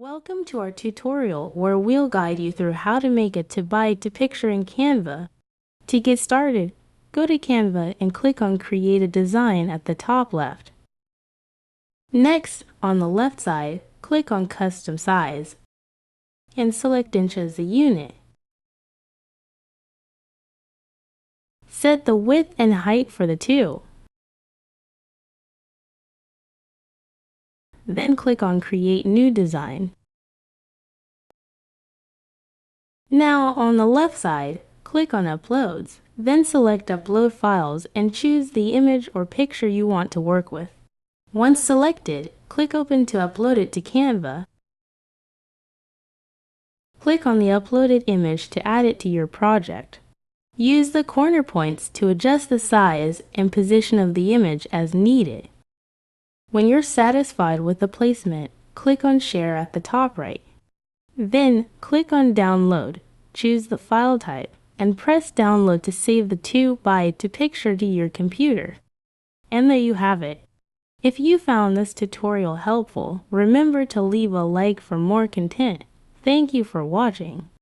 Welcome to our tutorial where we'll guide you through how to make a TubeBuddy picture in Canva. To get started, go to Canva and click on Create a Design at the top left. Next, on the left side, click on Custom Size and select Inch as the unit. Set the width and height for the two. Then click on Create New Design. Now on the left side, click on Uploads, then select Upload Files and choose the image or picture you want to work with. Once selected, click Open to upload it to Canva. Click on the uploaded image to add it to your project. Use the corner points to adjust the size and position of the image as needed. When you're satisfied with the placement, click on Share at the top right. Then click on Download, choose the file type, and press Download to save the TubeBuddy picture to your computer. And there you have it. If you found this tutorial helpful, remember to leave a like for more content. Thank you for watching.